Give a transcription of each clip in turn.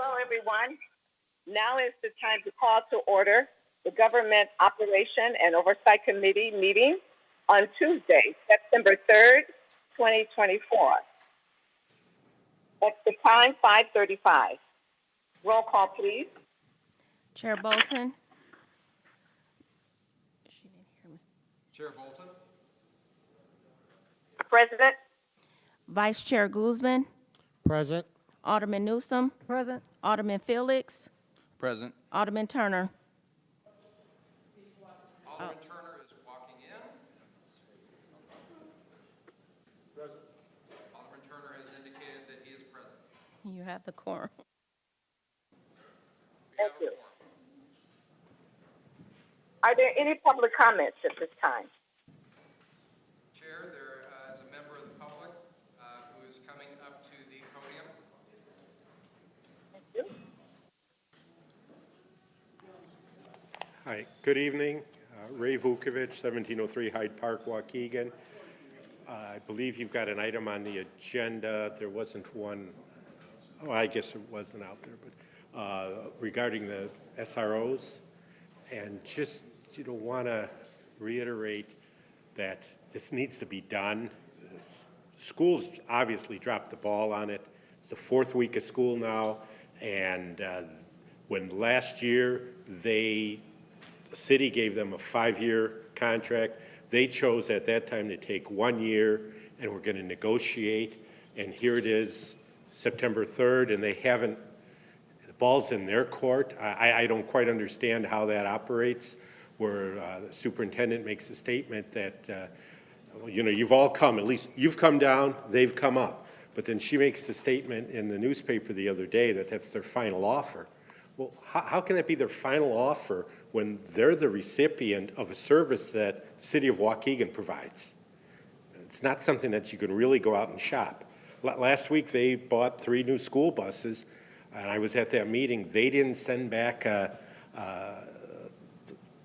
Hello, everyone. Now is the time to call to order the Government Operation and Oversight Committee meeting on Tuesday, September 3rd, 2024. At the time, 5:35. Roll call, please. Chair Bolton. She didn't hear me. Chair Bolton. President, Vice Chair Guzman. Present. Alderman Newsom. Present. Alderman Felix. Present. Alderman Turner. Alderman Turner is walking in. Present. Alderman Turner has indicated that he is present. You have the quorum. thank you. Are there any public comments at this time? Chair, there is a member of the public who is coming up to the podium. Thank you. Hi, good evening. Ray Vukovic, 1703 Hyde Park, Waukegan. I believe you've got an item on the agenda. There wasn't one, oh, I guess it wasn't out there, but regarding the SROs. And just, want to reiterate that this needs to be done. Schools obviously dropped the ball on it. It's the fourth week of school now, and when last year the city gave them a 5-year contract, they chose at that time to take 1 year, and we're going to negotiate, and here it is, September 3rd, and they haven't, the ball's in their court. I don't quite understand how that operates, where the superintendent makes a statement that, you've all come, at least you've come down, they've come up. But then she makes the statement in the newspaper the other day that that's their final offer. Well, how can that be their final offer when they're the recipient of a service that the city of Waukegan provides? It's not something that you can really go out and shop. Last week they bought 3 new school buses, and I was at that meeting. They didn't send back a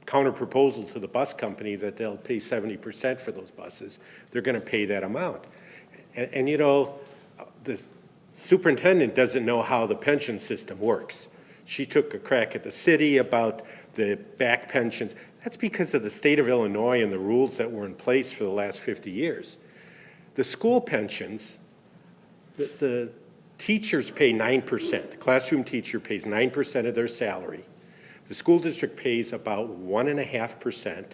counter proposal to the bus company that they'll pay 70% for those buses. They're going to pay that amount. And the superintendent doesn't know how the pension system works. She took a crack at the city about the back pensions. That's because of the state of Illinois and the rules that were in place for the last 50 years. The school pensions, the teachers pay 9%. The classroom teacher pays 9% of their salary. The school district pays about 1.5%.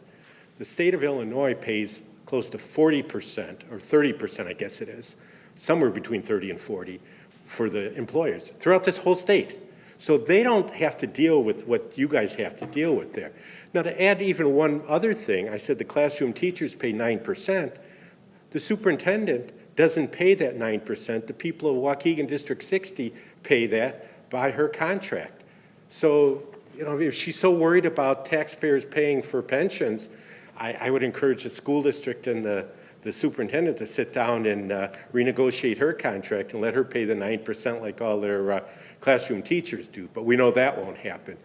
The state of Illinois pays close to 40%, or 30%, I guess it is, somewhere between 30 and 40 for the employers throughout this whole state. So they don't have to deal with what you guys have to deal with there. Now, to add even one other thing, I said the classroom teachers pay 9%. The superintendent doesn't pay that 9%. The people of Waukegan District 60 pay that by her contract. So, if she's so worried about taxpayers paying for pensions, I would encourage the school district and the superintendent to sit down and renegotiate her contract and let her pay the 9% like all their classroom teachers do. But we know that won't happen.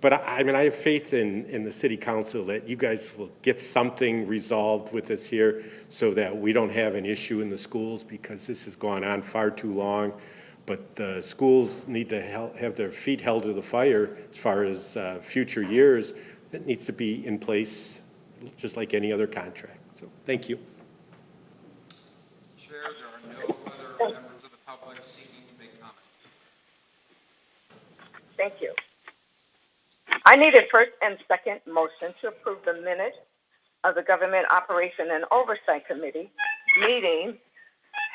But I have faith in the city council that you guys will get something resolved with this here so that we don't have an issue in the schools, because this has gone on far too long. But the schools need to have their feet held to the fire as far as future years. That needs to be in place just like any other contract. So thank you. Chair, there are no other members of the public seeking to make comment. Thank you. I need a first and second motion to approve the minutes of the Government Operation and Oversight Committee meeting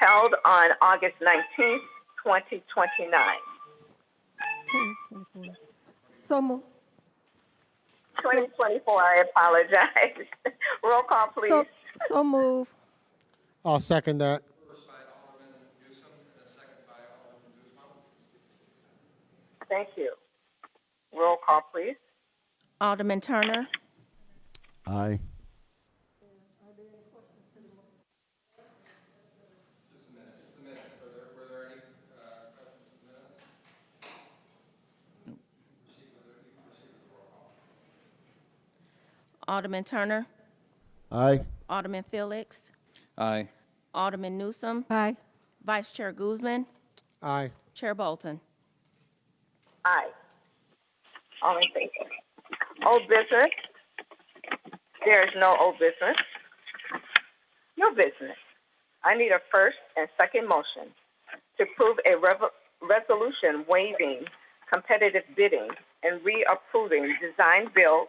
held on August 19th, 2029. So moved. 2024, I apologize. Roll call, please. So move. I'll second that. First by Alderman Newsom and a second by Alderman Guzman. Thank you. Roll call, please. Alderman Turner. Aye. Just a minute. Were there any questions to the minutes? Alderman Turner. Aye. Alderman Felix. Aye. Alderman Newsom. Aye. Vice Chair Guzman. Aye. Chair Bolton. Aye. All in favor. Old business. There is no old business. New business. I need a first and second motion to approve a resolution waiving competitive bidding and reapproving design build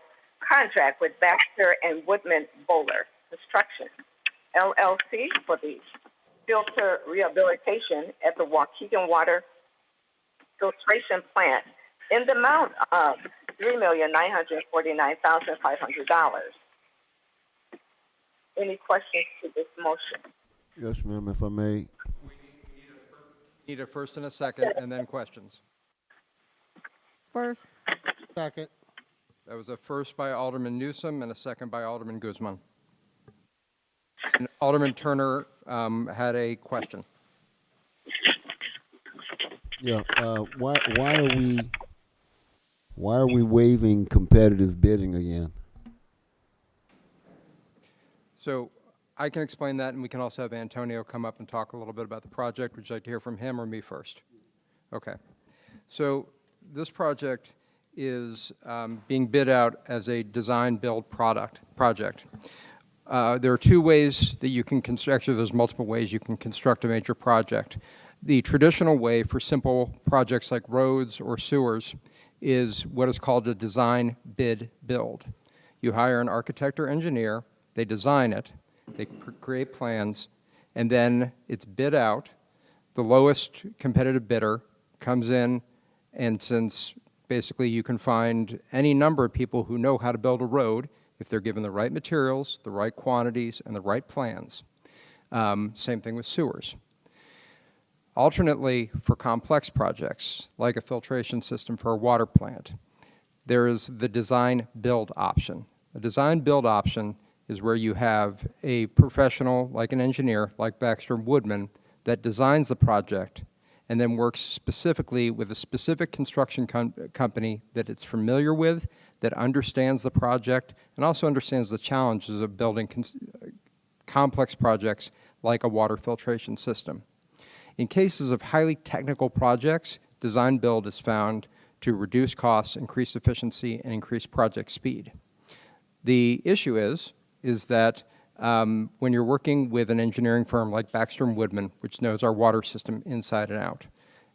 contract with Baxter and Woodman Bowler Construction, LLC for the filter rehabilitation at the Waukegan water filtration plant in the amount of $3,949,500. Any questions to this motion? Yes, ma'am, if I may. Need a first and a second, and then questions. First. Second. That was a first by Alderman Newsom and a second by Alderman Guzman. And Alderman Turner had a question. Yeah, why are we waiving competitive bidding again? So I can explain that, and we can also have Antonio come up and talk a little bit about the project. Would you like to hear from him or me first? Okay. So this project is being bid out as a design-build project. There are two ways that you can construct, actually there's multiple ways you can construct a major project. The traditional way for simple projects like roads or sewers is what is called a design bid build. You hire an architect or engineer, they design it, they create plans, and then it's bid out. The lowest competitive bidder comes in, and since basically you can find any number of people who know how to build a road if they're given the right materials, the right quantities, and the right plans. Same thing with sewers. Alternately, for complex projects, like a filtration system for a water plant, there is the design-build option. The design-build option is where you have a professional, like an engineer, like Baxter Woodman, that designs the project and then works specifically with a specific construction company that it's familiar with, that understands the project, and also understands the challenges of building complex projects like a water filtration system. In cases of highly technical projects, design-build is found to reduce costs, increase efficiency, and increase project speed. The issue is that when you're working with an engineering firm like Baxter & Woodman, which knows our water system inside and out,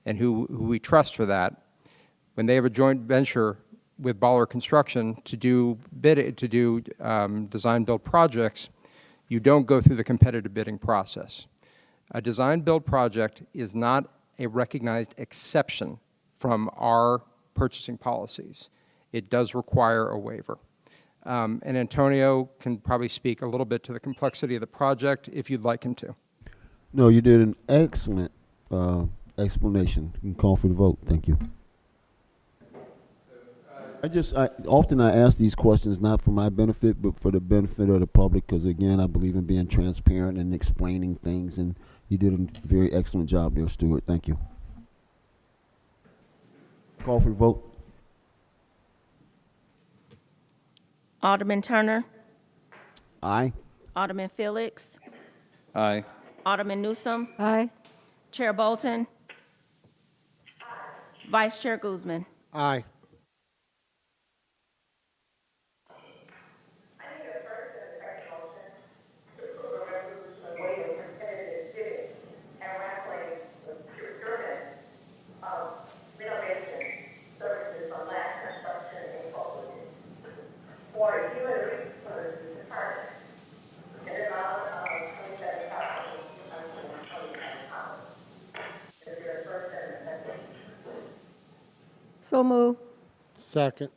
and who we trust for that, when they have a joint venture with Baller Construction to do design-build projects, you don't go through the competitive bidding process. A design-build project is not a recognized exception from our purchasing policies. It does require a waiver. And Antonio can probably speak a little bit to the complexity of the project if you'd like him to. No, you did an excellent explanation. You can call for the vote. Thank you. Often I ask these questions not for my benefit, but for the benefit of the public, because again, I believe in being transparent and explaining things, and you did a very excellent job there, Stuart. Thank you. Call for the vote. Alderman Turner, Aye. Alderman Felix, Aye. Alderman Newsom, Aye. Chair Bolton, Vice Chair Guzman. Aye. So move. Second.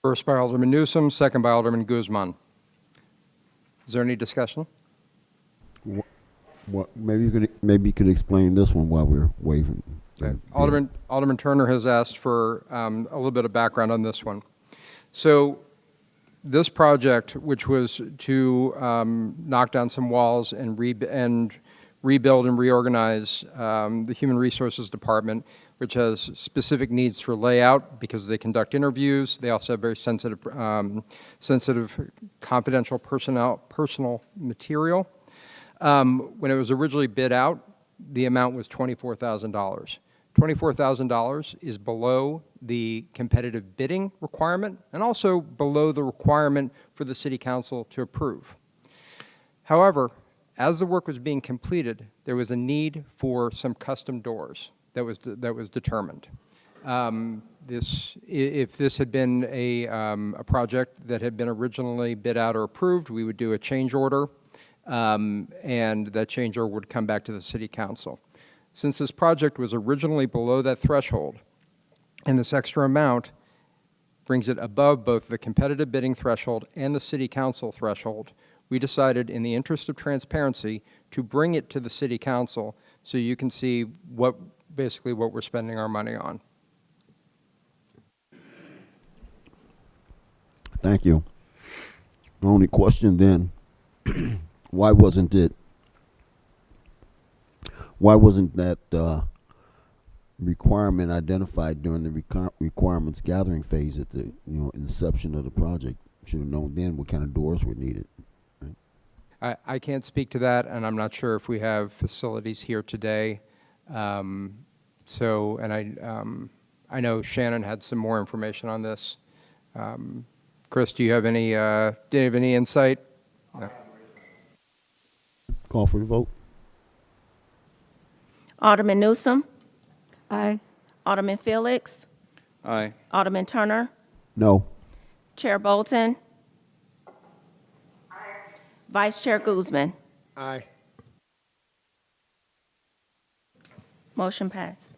First by Alderman Newsom, second by Alderman Guzman. Is there any discussion? What? Maybe you could explain this one while we're waiving. Okay. Alderman Turner has asked for a little bit of background on this one. So this project, which was to knock down some walls and rebuild and reorganize the Human Resources Department, which has specific needs for layout because they conduct interviews. They also have very sensitive confidential personal material. When it was originally bid out, the amount was $24,000. $24,000 is below the competitive bidding requirement and also below the requirement for the City Council to approve. However, as the work was being completed, there was a need for some custom doors that was determined. If this had been a project that had been originally bid out or approved, we would do a change order, and that change order would come back to the City Council. Since this project was originally below that threshold, and this extra amount brings it above both the competitive bidding threshold and the City Council threshold, we decided, in the interest of transparency, to bring it to the City Council so you can see basically what we're spending our money on. Thank you. My only question then, why wasn't that requirement identified during the requirements gathering phase at the inception of the project? Should have known then what kind of doors were needed. Right? I can't speak to that, and I'm not sure if we have facilities here today. I know Shannon had some more information on this. Chris, do you have any insight? No. Call for the vote. Alderman Newsome. Aye. Alderman Felix. Aye. Alderman Turner. No. Chair Bolton. Vice Chair Guzman. Aye. Motion passed.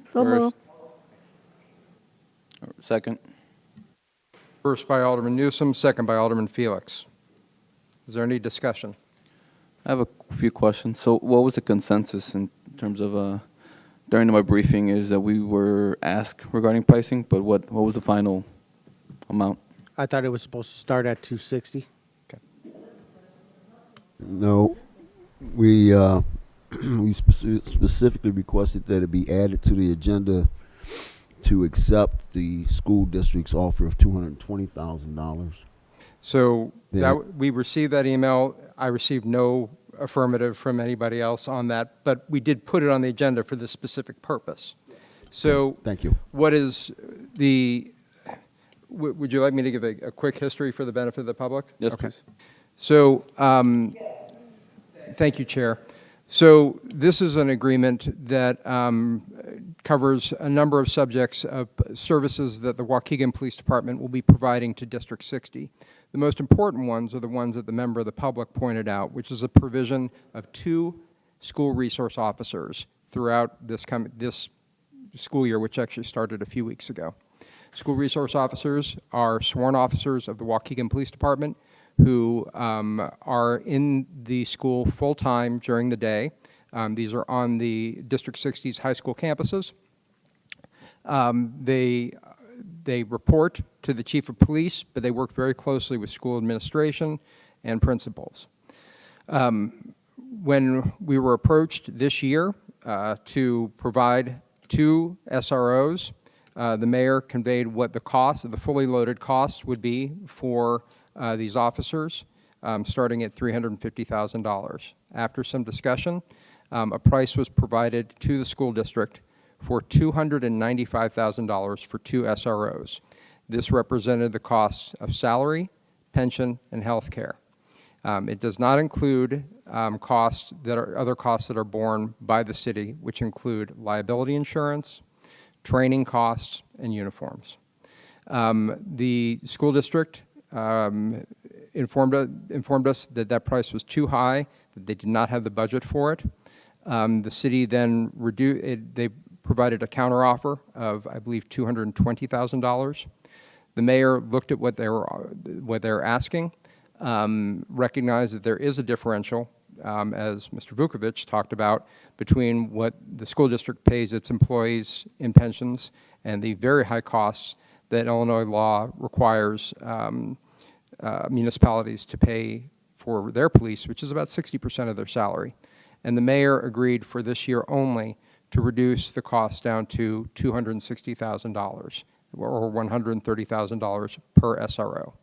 So moved. Second. First by Alderman Newsome, second by Alderman Felix. Is there any discussion? I have a few questions. So what was the consensus in terms of, during my briefing is that we were asked regarding pricing, but what was the final amount? I thought it was supposed to start at 260. No. We specifically requested that it be added to the agenda to accept the school district's offer of $220,000. So Yeah. we received that email. I received no affirmative from anybody else on that, but we did put it on the agenda for this specific purpose. So Thank you. what is would you like me to give a quick history for the benefit of the public? Yes, Okay. please. So, thank you, Chair. So this is an agreement that covers a number of subjects of services that the Waukegan Police Department will be providing to District 60. The most important ones are the ones that the member of the public pointed out, which is a provision of 2 school resource officers throughout this school year, which actually started a few weeks ago. School resource officers are sworn officers of the Waukegan Police Department who are in the school full-time during the day. These are on the District 60's high school campuses. They report to the chief of police, but they work very closely with school administration and principals. When we were approached this year to provide 2 SROs, the mayor conveyed what the cost, the fully loaded cost would be for these officers, starting at $350,000. After some discussion, a price was provided to the school district for $295,000 for 2 SROs. This represented the costs of salary, pension, and health care. It does not include other costs that are borne by the city, which include liability insurance, training costs, and uniforms. The school district informed us that that price was too high, that they did not have the budget for it. The city then they provided a counteroffer of, I believe, $220,000. The mayor looked at what they were asking, recognized that there is a differential, as Mr. Vukovic talked about, between what the school district pays its employees in pensions and the very high costs that Illinois law requires municipalities to pay for their police, which is about 60% of their salary. And the mayor agreed for this year only to reduce the cost down to $260,000 or $130,000 per SRO.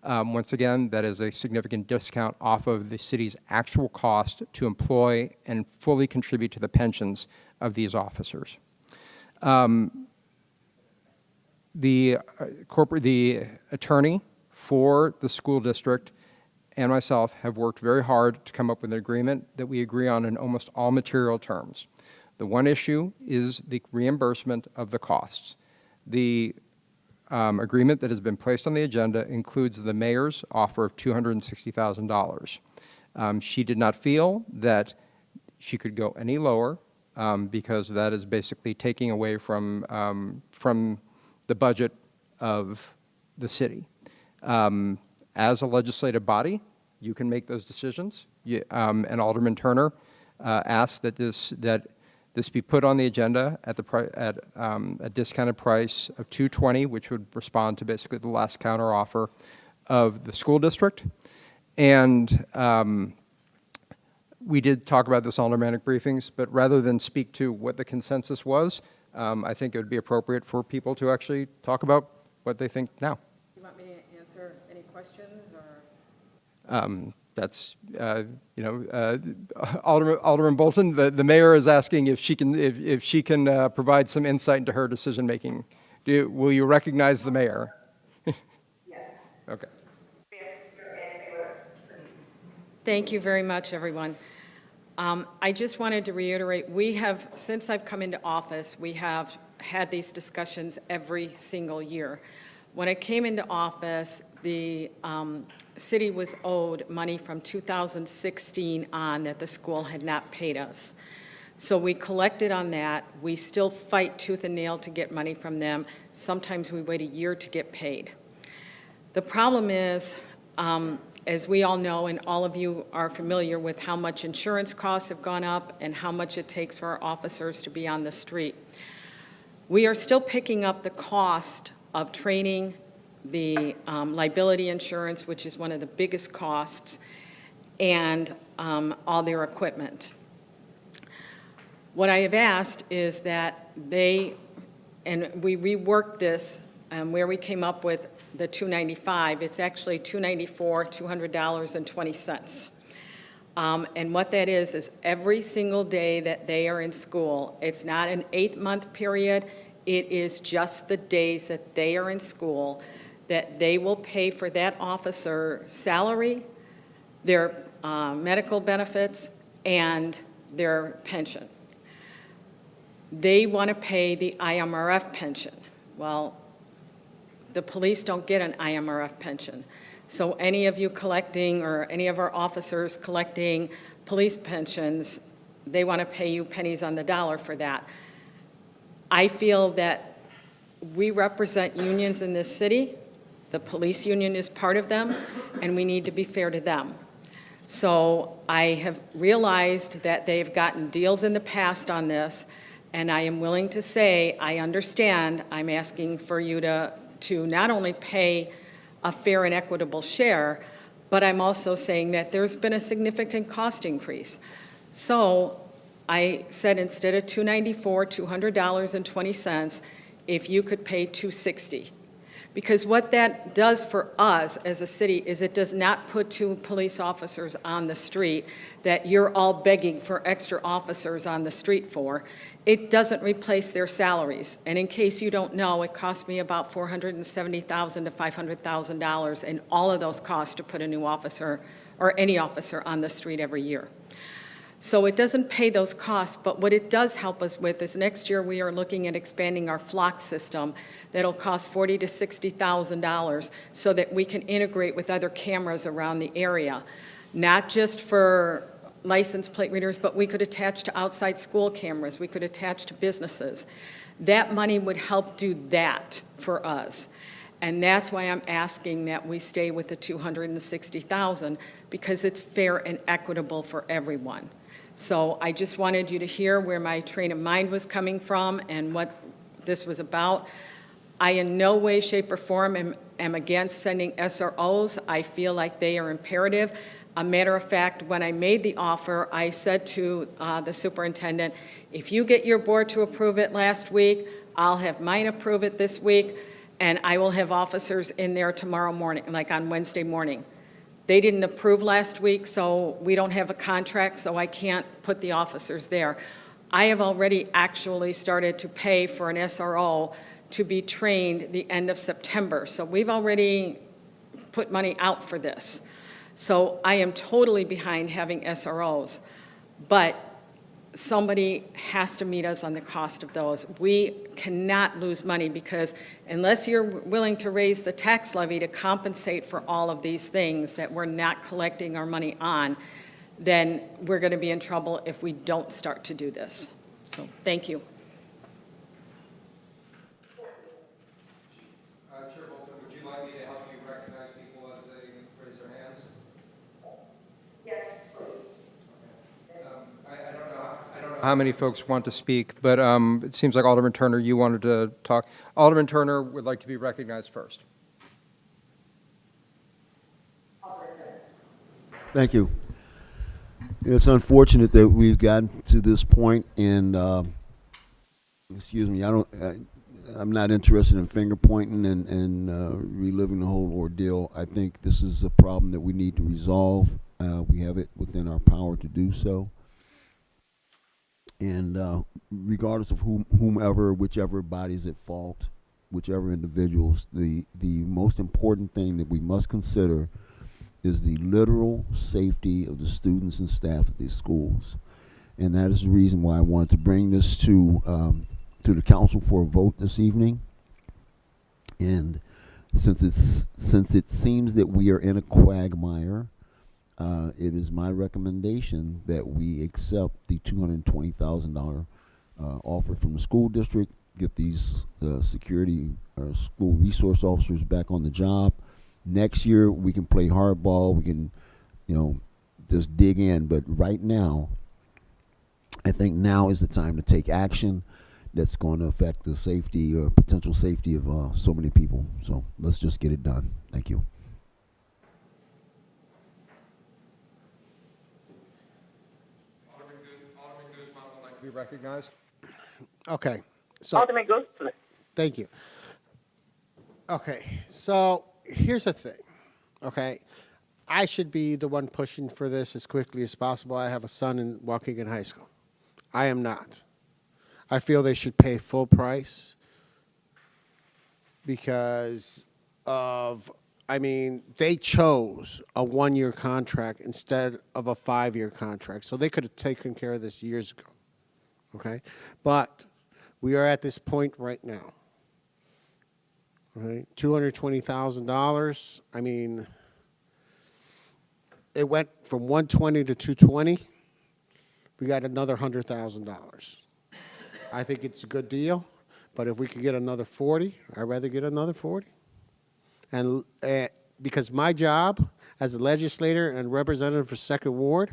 Once again, that is a significant discount off of the city's actual cost to employ and fully contribute to the pensions of these officers. The attorney for the school district and myself have worked very hard to come up with an agreement that we agree on in almost all material terms. The one issue is the reimbursement of the costs. The agreement that has been placed on the agenda includes the mayor's offer of $260,000. She did not feel that she could go any lower because that is basically taking away from the budget of the city. As a legislative body, you can make those decisions. And Alderman Turner asked that this be put on the agenda at a discounted price of $220, which would respond to basically the last counter offer of the school district. And we did talk about this on aldermanic briefings, but rather than speak to what the consensus was, I think it would be appropriate for people to actually talk about what they think now. You want me to answer any questions, or? That's, Alderman Bolton, the mayor is asking if she can provide some insight into her decision-making. Will you recognize the mayor? Yes. Okay. Thank you very much, everyone. I just wanted to reiterate, since I've come into office, we have had these discussions every single year. When I came into office, the city was owed money from 2016 on that the school had not paid us. So we collected on that. We still fight tooth and nail to get money from them. Sometimes we wait a year to get paid. The problem is, as we all know, and all of you are familiar with how much insurance costs have gone up and how much it takes for our officers to be on the street. We are still picking up the cost of training, the liability insurance, which is one of the biggest costs, and all their equipment. What I have asked is that and we reworked this where we came up with the $295, it's actually $294,200.20. And what that is every single day that they are in school, it's not an 8-month period, it is just the days that they are in school that they will pay for that officer's salary, their medical benefits, and their pension. They want to pay the IMRF pension. Well, the police don't get an IMRF pension. So any of you collecting, or any of our officers collecting police pensions, they want to pay you pennies on the dollar for that. I feel that we represent unions in this city. The police union is part of them, and we need to be fair to them. So I have realized that they've gotten deals in the past on this, and I am willing to say, I understand, I'm asking for you to not only pay a fair and equitable share, but I'm also saying that there's been a significant cost increase. So I said instead of $294, $200.20, if you could pay $260. Because what that does for us as a city is it does not put 2 police officers on the street that you're all begging for extra officers on the street for. It doesn't replace their salaries. And in case you don't know, it cost me about $470,000 to $500,000 in all of those costs to put a new officer or any officer on the street every year. So it doesn't pay those costs, but what it does help us with is next year we are looking at expanding our flock system that'll cost $40,000 to $60,000 so that we can integrate with other cameras around the area, not just for license plate readers, but we could attach to outside school cameras, we could attach to businesses. That money would help do that for us. And that's why I'm asking that we stay with the $260,000, because it's fair and equitable for everyone. So I just wanted you to hear where my train of mind was coming from and what this was about. I in no way, shape, or form am against sending SROs. I feel like they are imperative. A matter of fact, when I made the offer, I said to the superintendent, if you get your board to approve it last week, I'll have mine approve it this week, and I will have officers in there tomorrow morning, like on Wednesday morning. They didn't approve last week, so we don't have a contract, so I can't put the officers there. I have already actually started to pay for an SRO to be trained the end of September. So we've already put money out for this. So I am totally behind having SROs, but somebody has to meet us on the cost of those. We cannot lose money because unless you're willing to raise the tax levy to compensate for all of these things that we're not collecting our money on, then we're going to be in trouble if we don't start to do this. So thank you. Chair Bolton, would you like me to help you recognize people as they raise their hands? I don't know how many folks want to speak, but it seems like Alderman Turner, you wanted to talk. Alderman Turner would like to be recognized first. Thank you. It's unfortunate that we've gotten to this point, and excuse me, I'm not interested in finger pointing and reliving the whole ordeal. I think this is a problem that we need to resolve. We have it within our power to do so. And regardless of whomever, whichever body's at fault, whichever individuals, the most important thing that we must consider is the literal safety of the students and staff at these schools. And that is the reason why I wanted to bring this to the council for a vote this evening. And since it seems that we are in a quagmire, it is my recommendation that we accept the $220,000 offer from the school district, get these security or school resource officers back on the job. Next year we can play hardball. We can, just dig in. But right now, I think now is the time to take action that's going to affect the safety or potential safety of so many people. So let's just get it done. Thank you. Alderman Guzman would like to be recognized. Okay, so, Alderman Guzman. thank you. Okay, so here's the thing, okay? I should be the one pushing for this as quickly as possible. I have a son in Waukegan High School. I am not. I feel they should pay full price because they chose a 1-year contract instead of a 5-year contract. So they could have taken care of this years ago, okay? But we are at this point right now, right? $220,000. It went from 120 to 220. We got another $100,000. I think it's a good deal, but if we could get another 40, I'd rather get another 40. And because my job as a legislator and representative for Second Ward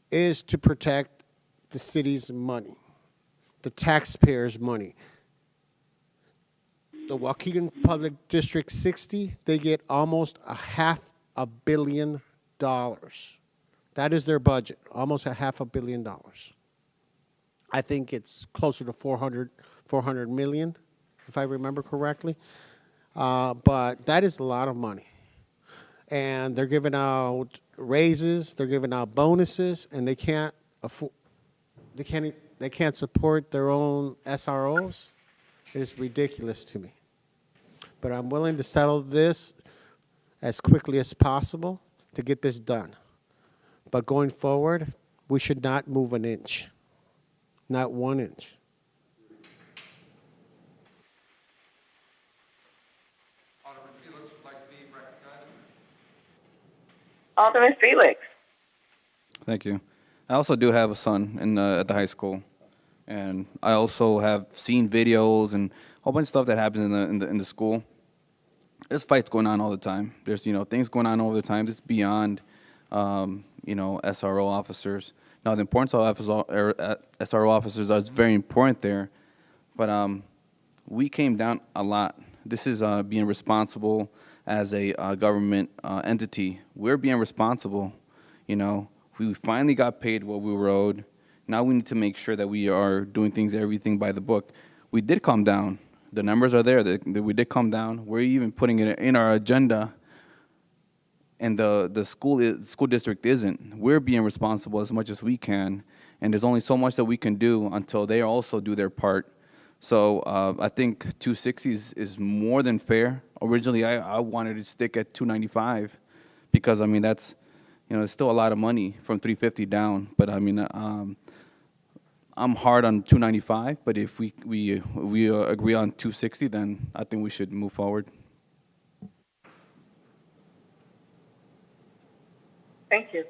is to protect the city's money, the taxpayers' money. The Waukegan Public District 60, they get almost $500 million. That is their budget, almost $500 million. I think it's closer to 400 million, if I remember correctly. But that is a lot of money. And they're giving out raises, they're giving out bonuses, and they can't afford, they can't support their own SROs. It is ridiculous to me. But I'm willing to settle this as quickly as possible to get this done. But going forward, we should not move an inch. Not 1 inch. Alderman Felix would like to be recognized. Alderman Felix. Thank you. I also do have a son at the high school, and I also have seen videos and a whole bunch of stuff that happens in the school. There's fights going on all the time. There's things going on all the time. It's beyond SRO officers. Now the importance of SRO officers is very important there, but we came down a lot. This is being responsible as a government entity. We're being responsible. You know, we finally got paid what we were owed. Now we need to make sure that we are doing everything by the book. We did come down. The numbers are there. That we did come down. We're even putting it in our agenda. And the school district isn't. We're being responsible as much as we can, and there's only so much that we can do until they also do their part. So I think 260 is more than fair. Originally, I wanted to stick at 295 because, I mean, that's, you know, it's still a lot of money from 350 down. But I mean, I'm hard on 295. But if we agree on 260, then I think we should move forward. Thank you.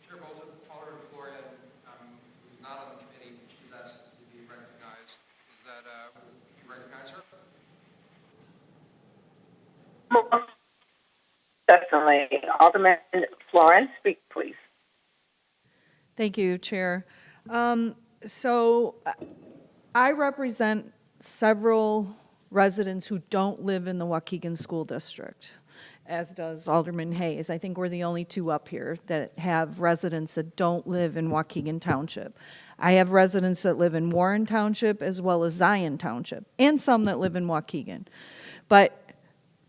Chair Bolton, Alderman Florian, who's not on the committee, she's asked to be recognized. Is that, you recognize her? Definitely. Alderman Florence, speak, please. Thank you, Chair. So I represent several residents who don't live in the Waukegan School District, as does Alderman Hayes. I think we're the only two up here that have residents that don't live in Waukegan Township. I have residents that live in Warren Township as well as Zion Township, and some that live in Waukegan. But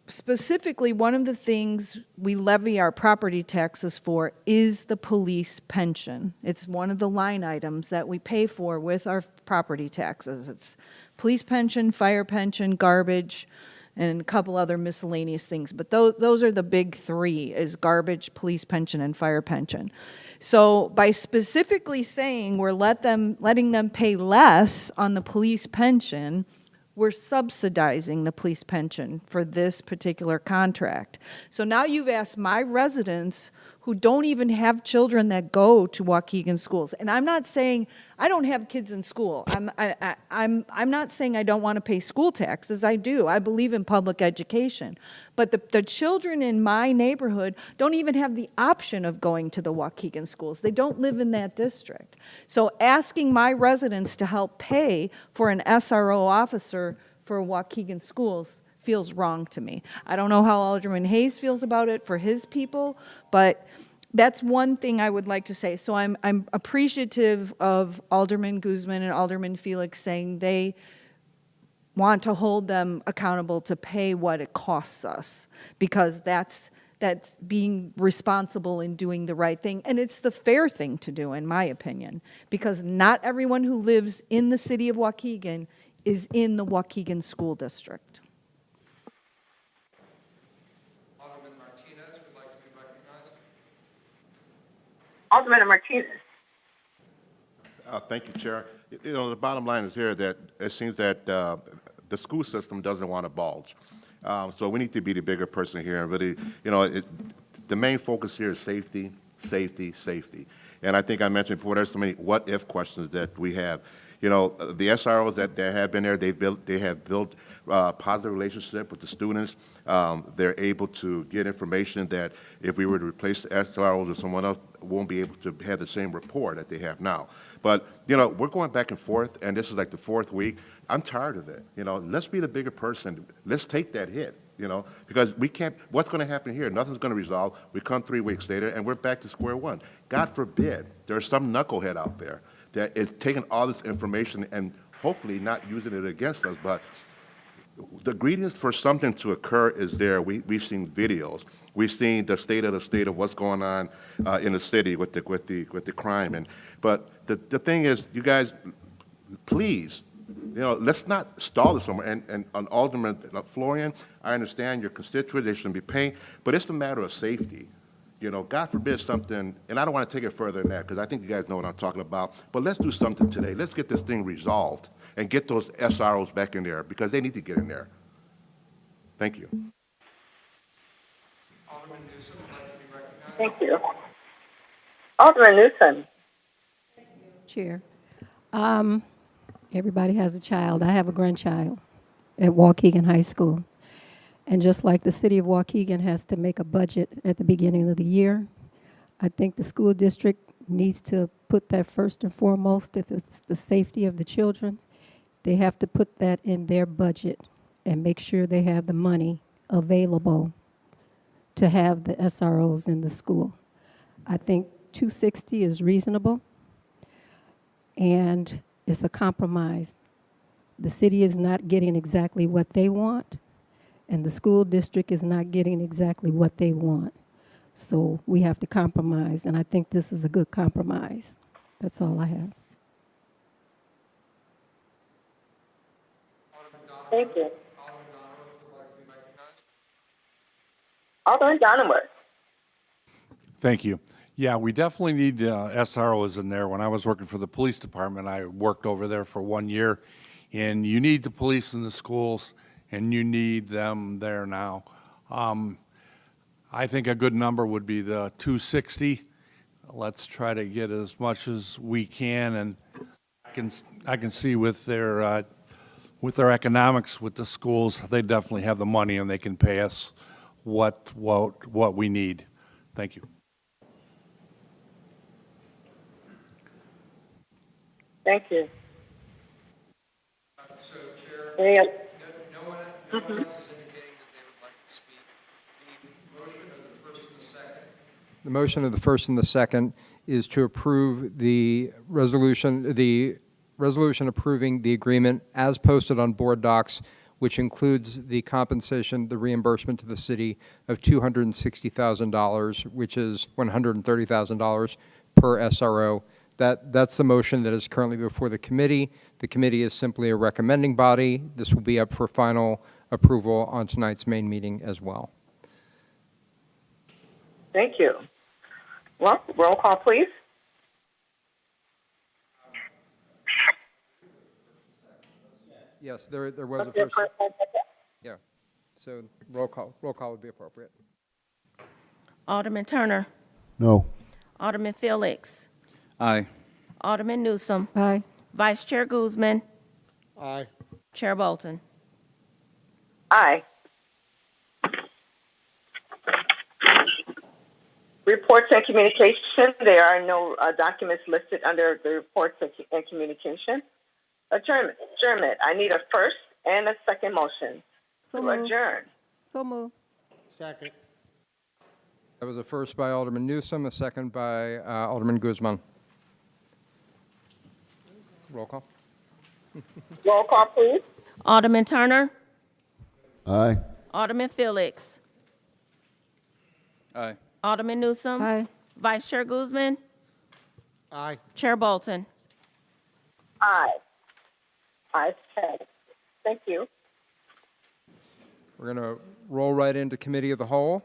specifically, one of the things we levy our property taxes for is the police pension. It's one of the line items that we pay for with our property taxes. It's police pension, fire pension, garbage, and a couple other miscellaneous things. But those are the big three, is garbage, police pension, and fire pension. So by specifically saying we're letting them pay less on the police pension, we're subsidizing the police pension for this particular contract. So now you've asked my residents who don't even have children that go to Waukegan schools. And I'm not saying I don't have kids in school. I'm not saying I don't want to pay school taxes. I do. I believe in public education. But the children in my neighborhood don't even have the option of going to the Waukegan schools. They don't live in that district. So asking my residents to help pay for an SRO officer for Waukegan schools feels wrong to me. I don't know how Alderman Hayes feels about it for his people, but that's one thing I would like to say. So I'm appreciative of Alderman Guzman and Alderman Felix saying they want to hold them accountable to pay what it costs us, because that's being responsible and doing the right thing. And it's the fair thing to do, in my opinion, because not everyone who lives in the city of Waukegan is in the Waukegan School District. Alderman Martinez would like to be recognized. Alderman Martinez. Thank you, Chair. You know, the bottom line is here that it seems that the school system doesn't want to bulge. So we need to be the bigger person here. And really, you know, the main focus here is safety, safety, safety. And I think I mentioned before, there's so many what-if questions that we have. You know, the SROs that have been there, they have built positive relationship with the students. They're able to get information that if we were to replace the SROs with someone else, won't be able to have the same rapport that they have now. But, you know, we're going back and forth, and this is like the fourth week. I'm tired of it. You know, let's be the bigger person. Let's take that hit, you know, because we can't, what's going to happen here? Nothing's going to resolve. We come 3 weeks later, and we're back to square one. God forbid there's some knucklehead out there that is taking all this information and hopefully not using it against us. But the ingredients for something to occur is there. We've seen videos. We've seen the state of what's going on in the city with the crime. But the thing is, you guys, please, you know, let's not stall this somewhere. And on Alderman Florian, I understand your constituents, they shouldn't be paying, but it's a matter of safety. You know, God forbid something, and I don't want to take it further than that because I think you guys know what I'm talking about, but let's do something today. Let's get this thing resolved and get those SROs back in there because they need to get in there. Thank you. Alderman Newsom would like to be recognized. Thank you. Alderman Newsom. Chair. Everybody has a child. I have a grandchild at Waukegan High School. And just like the city of Waukegan has to make a budget at the beginning of the year, I think the school district needs to put that first and foremost if it's the safety of the children. They have to put that in their budget and make sure they have the money available to have the SROs in the school. I think 260 is reasonable, and it's a compromise. The city is not getting exactly what they want, and the school district is not getting exactly what they want. So we have to compromise, and I think this is a good compromise. That's all I have. Thank you. Alderman Donovan. Thank you. Yeah, we definitely need SROs in there. When I was working for the police department, I worked over there for 1 year, and you need the police in the schools, and you need them there now. I think a good number would be the 260. Let's try to get as much as we can, and I can see with their economics with the schools, they definitely have the money and they can pay us what we need. Thank you. Thank you. So, Chair, Any other- no one else is indicating that they would like to speak. The motion of the first and the second. The motion of the first and the second is to approve the resolution approving the agreement as posted on board docs, which includes the compensation, the reimbursement to the city of $260,000, which is $130,000 per SRO. That's the motion that is currently before the committee. The committee is simply a recommending body. This will be up for final approval on tonight's main meeting as well. Thank you. Well, roll call, please. Yes, there was a first. Yeah, so roll call would be appropriate. Alderman Turner. No. Alderman Felix. Aye. Alderman Newsome. Aye. Vice Chair Guzman. Aye. Chair Bolton. Aye. Reports and communication. There are no documents listed under the reports and communication. Adjournment. I need a first and a second motion So to moved. adjourn. So moved. Second. That was a first by Alderman Newsome, a second by Alderman Guzman. Roll call. Roll call, please. Alderman Turner. Aye. Alderman Felix. Aye. Alderman Newsome. Aye. Vice Chair Guzman. Aye. Chair Bolton. Aye. Aye. Thank you. We're going to roll right into Committee of the Whole.